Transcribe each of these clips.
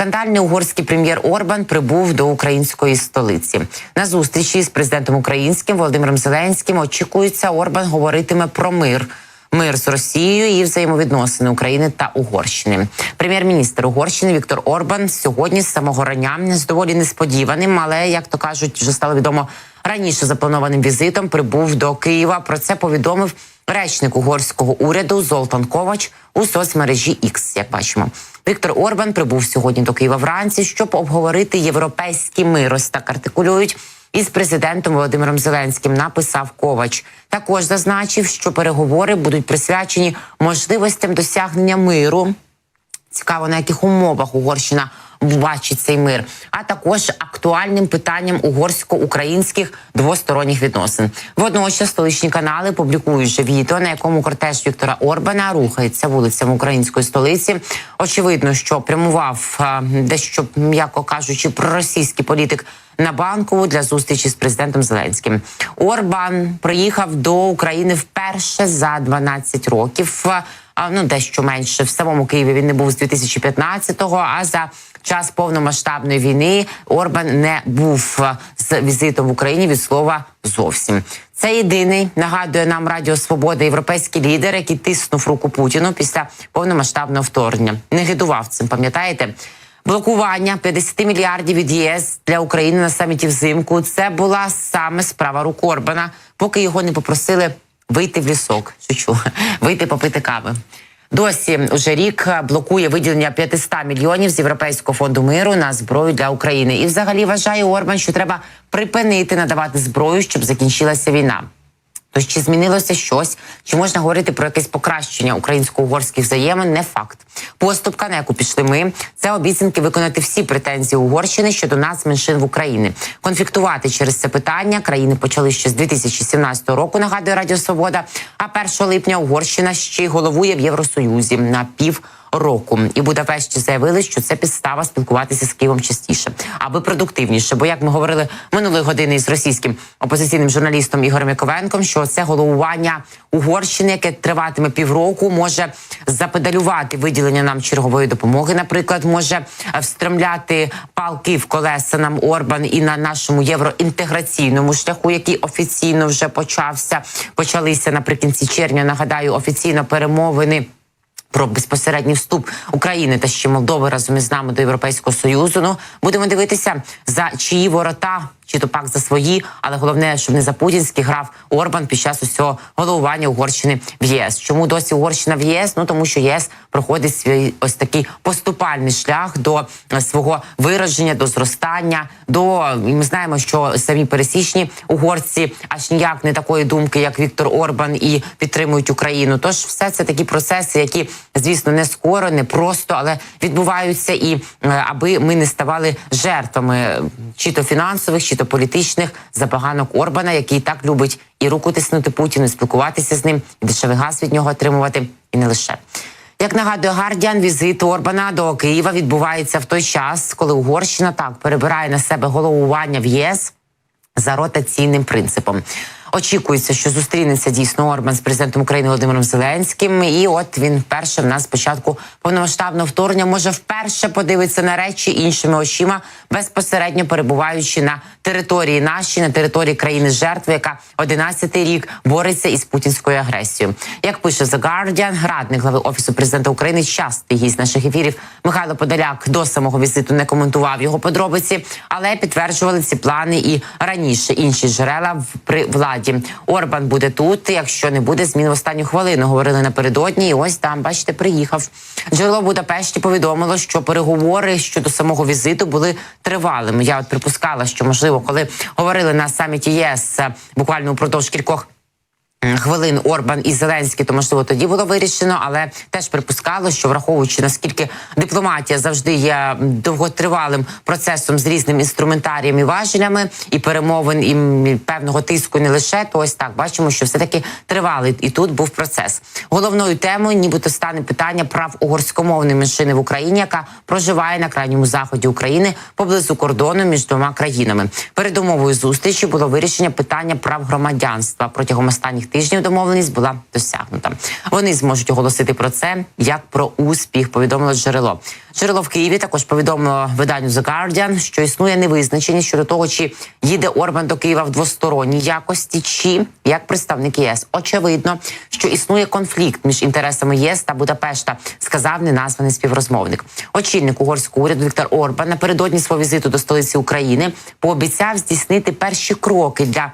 Скандальний угорський прем'єр Орбан прибув до української столиці. На зустрічі з президентом українським Володимиром Зеленським очікується, Орбан говоритиме про мир з Росією і взаємовідносини України та Угорщини. Прем'єр-міністр Угорщини Віктор Орбан сьогодні з самого рання з доволі несподіваним, але, як то кажуть, вже стало відомо раніше запланованим візитом, прибув до Києва. Про це повідомив речник угорського уряду Золтан Ковач у соцмережі X, як бачимо. Віктор Орбан прибув сьогодні до Києва вранці, щоб обговорити європейський мир, ось так артикулюють, із президентом Володимиром Зеленським, написав Ковач. Також зазначив, що переговори будуть присвячені можливостям досягнення миру. Цікаво, на яких умовах Угорщина бачить цей мир, а також актуальним питанням угорсько-українських двосторонніх відносин. Водночас столичні канали публікують вже відео, на якому кортеж Віктора Орбана рухається вулицями української столиці. Очевидно, що прямував дещо, м'яко кажучи, проросійський політик на Банкову для зустрічі з президентом Зеленським. Орбан приїхав до України вперше за 12 років. Дещо менше. В самому Києві він не був з 2015-го, а за час повномасштабної війни Орбан не був з візитом в Україні від слова зовсім. Це єдиний, нагадує нам Радіо Свобода, європейський лідер, який тиснув руку Путіну після повномасштабного вторгнення. Не гидував цим, пам'ятаєте? Блокування 50 мільярдів від ЄС для України на саміті взимку – це була саме справа рук Орбана, поки його не попросили вийти в лісок, вийти попити кави. Досі уже рік блокує виділення 500 мільйонів з Європейського фонду миру на зброю для України. І взагалі вважає Орбан, що треба припинити надавати зброю, щоб закінчилася війна. Тож чи змінилося щось? Чи можна говорити про якесь покращення українсько-угорських взаємин? Не факт. Поступка, на яку пішли ми, це обіцянки виконати всі претензії Угорщини щодо нацменшин в Україні. Конфліктувати через це питання країни почали ще з 2017 року, нагадує Радіо Свобода, а 1 липня Угорщина ще й головує в Євросоюзі на півроку. І в Будапешті заявили, що це підстава спілкуватися з Києвом частіше, аби продуктивніше. Бо, як ми говорили минулої години із російським опозиційним журналістом Ігорем Яковенком, що це головування Угорщини, яке триватиме півроку, може запедалювати виділення нам чергової допомоги, наприклад, може встромляти палки в колеса нам Орбан і на нашому євроінтеграційному шляху, який офіційно вже почалися наприкінці червня, нагадаю, офіційно перемовини про безпосередній вступ України та ще Молдови разом із нами до Європейського Союзу. Будемо дивитися, за чиї ворота, чи то пак за свої, але головне, щоб не за путінські грав Орбан під час усього головування Угорщини в ЄС. Чому досі Угорщина в ЄС? Тому що ЄС проходить свій ось такий поступальний шлях до свого вираження, до зростання, і ми знаємо, що самі пересічні угорці аж ніяк не такої думки, як Віктор Орбан, і підтримують Україну. Тож все це такі процеси, які, звісно, не скоро, не просто, але відбуваються, і аби ми не ставали жертвами чи то фінансових, чи то політичних забаганок Орбана, який так любить і руку тиснути Путіну, і спілкуватися з ним, і дешевий газ від нього отримувати, і не лише. Як нагадує Гардіан, візит Орбана до Києва відбувається в той час, коли Угорщина перебирає на себе головування в ЄС за ротаційним принципом. Очікується, що зустрінеться дійсно Орбан з президентом України Володимиром Зеленським. І от він вперше в нас спочатку повномасштабного вторгнення може вперше подивитися на речі іншими очима, безпосередньо перебуваючи на території нашій, на території країни-жертви, яка 11-й рік бореться із путінською агресією. Як пише The Guardian, радник глави Офісу президента України, частий гість наших ефірів Михайло Подоляк до самого візиту не коментував його подробиці, але підтверджували ці плани і раніше інші джерела при владі. Орбан буде тут, якщо не буде змін в останню хвилину, говорили напередодні, і ось там, бачите, приїхав. Джерело в Будапешті повідомило, що переговори щодо самого візиту були тривалими. Я припускала, що, можливо, коли говорили на саміті ЄС буквально упродовж кількох хвилин Орбан і Зеленський, то, можливо, тоді було вирішено, але теж припускало, що, враховуючи, наскільки дипломатія завжди є довготривалим процесом з різним інструментарієм і важелями, і перемовин, і певного тиску не лише, то ось так, бачимо, що все-таки тривалий і тут був процес. Головною темою нібито стане питання прав угорськомовної меншини в Україні, яка проживає на крайньому заході України поблизу кордону між двома країнами. Передумовою зустрічі було вирішення питання прав громадянства. Протягом останніх тижнів домовленість була досягнута. Вони зможуть оголосити про це як про успіх, повідомило джерело. Джерело в Києві також повідомило виданню The Guardian, що існує невизначеність щодо того, чи їде Орбан до Києва в двосторонній якості, чи як представник ЄС. Очевидно, що існує конфлікт між інтересами ЄС та Будапешта, сказав неназваний співрозмовник. Очільник угорського уряду Віктор Орбан напередодні свого візиту до столиці України пообіцяв здійснити перші кроки для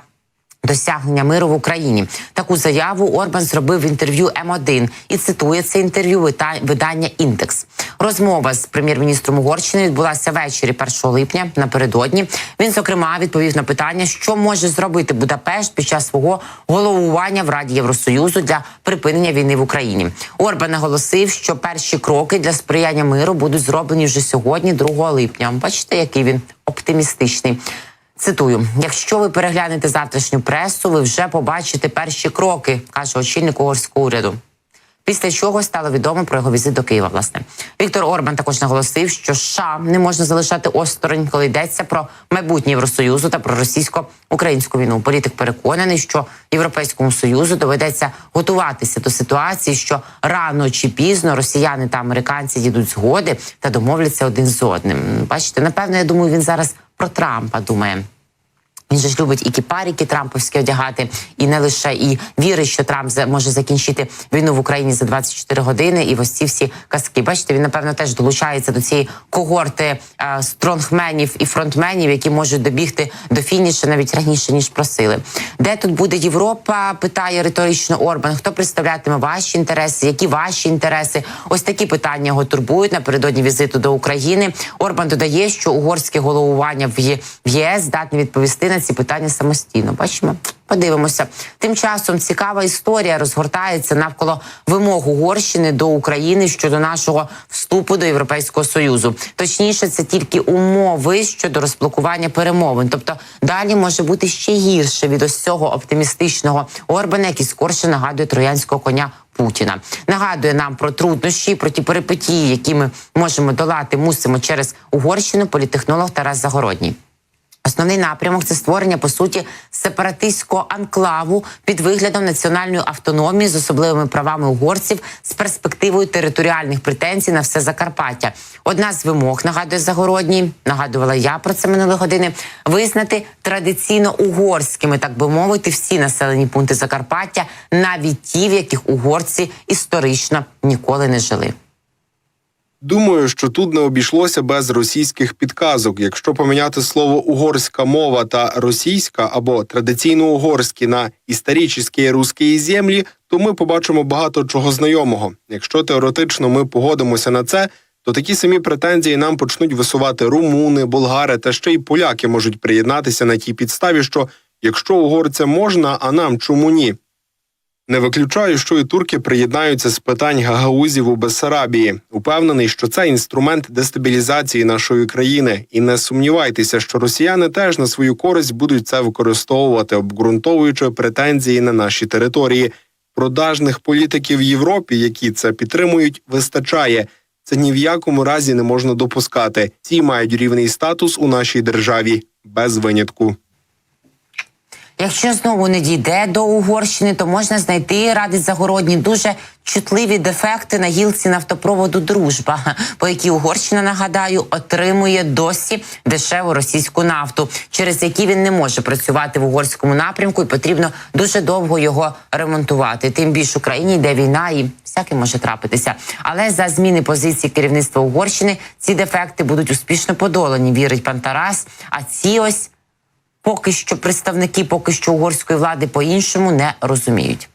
досягнення миру в Україні. Таку заяву Орбан зробив в інтерв'ю М1 і цитує це інтерв'ю видання «Індекс». Розмова з прем'єр-міністром Угорщини відбулася ввечері 1 липня напередодні. Він, зокрема, відповів на питання, що може зробити Будапешт під час свого головування в Раді Євросоюзу для припинення війни в Україні. Орбан наголосив, що перші кроки для сприяння миру будуть зроблені вже сьогодні, 2 липня. Бачите, який він оптимістичний. Цитую: «Якщо ви переглянете завтрашню пресу, ви вже побачите перші кроки», каже очільник угорського уряду. Після чого стало відомо про його візит до Києва, власне. Віктор Орбан також наголосив, що США не можна залишати осторонь, коли йдеться про майбутнє Євросоюзу та про російсько-українську війну. Політик переконаний, що Європейському Союзу доведеться готуватися до ситуації, що рано чи пізно росіяни та американці дійдуть згоди та домовляться один з одним. Бачите, напевно, я думаю, він зараз про Трампа думає. Він же ж любить і кіпарики трамповські одягати, і не лише, і вірить, що Трамп може закінчити війну в Україні за 24 години, і ось ці всі казки. Бачите, він, напевно, теж долучається до цієї когорти стронгменів і фронтменів, які можуть добігти до фінішу навіть раніше, ніж просили. Де тут буде Європа, питає риторично Орбан. Хто представлятиме ваші інтереси, які ваші інтереси? Ось такі питання його турбують напередодні візиту до України. Орбан додає, що угорське головування в ЄС здатне відповісти на ці питання самостійно. Бачимо? Подивимося. Тим часом цікава історія розгортається навколо вимог Угорщини до України щодо нашого вступу до Європейського Союзу. Точніше, це тільки умови щодо розблокування перемовин. Тобто далі може бути ще гірше від ось цього оптимістичного Орбана, який скорше нагадує троянського коня Путіна. Нагадує нам про труднощі, про ті перипетії, які ми мусимо через Угорщину, політтехнолог Тарас Загородній. Основний напрямок – це створення, по суті, сепаратистського анклаву під виглядом національної автономії з особливими правами угорців з перспективою територіальних претензій на все Закарпаття. Одна з вимог, нагадує Загородній, нагадувала я про це минулі години, визнати традиційно угорськими, так би мовити, всі населені пункти Закарпаття, навіть ті, в яких угорці історично ніколи не жили. Думаю, що тут не обійшлося без російських підказок. Якщо поміняти слово «угорська мова» та «російська» або «традиційно-угорські» на «історичні русські землі», то ми побачимо багато чого знайомого. Якщо теоретично ми погодимося на це, то такі самі претензії нам почнуть висувати румуни, болгари та ще й поляки можуть приєднатися на тій підставі, що якщо угорцям можна, а нам чому ні? Не виключаю, що і турки приєднаються з питань гагаузів у Бессарабії. Упевнений, що це інструмент дестабілізації нашої країни. І не сумнівайтеся, що росіяни теж на свою користь будуть це використовувати, обґрунтовуючи претензії на наші території. Продажних політиків в Європі, які це підтримують, вистачає. Це ні в якому разі не можна допускати. Ці мають рівний статус у нашій державі. Без винятку. Якщо знову не дійде до Угорщини, то можна знайти, радить Загородній, дуже чутливі дефекти на гілці нафтопроводу «Дружба», по якій Угорщина, нагадаю, отримує досі дешеву російську нафту, через які він не може працювати в угорському напрямку і потрібно дуже довго його ремонтувати. Тим більше в Україні йде війна і всяке може трапитися. Але за зміни позиції керівництва Угорщини ці дефекти будуть успішно подолані, вірить пан Тарас. А ці ось поки що представники угорської влади по-іншому не розуміють.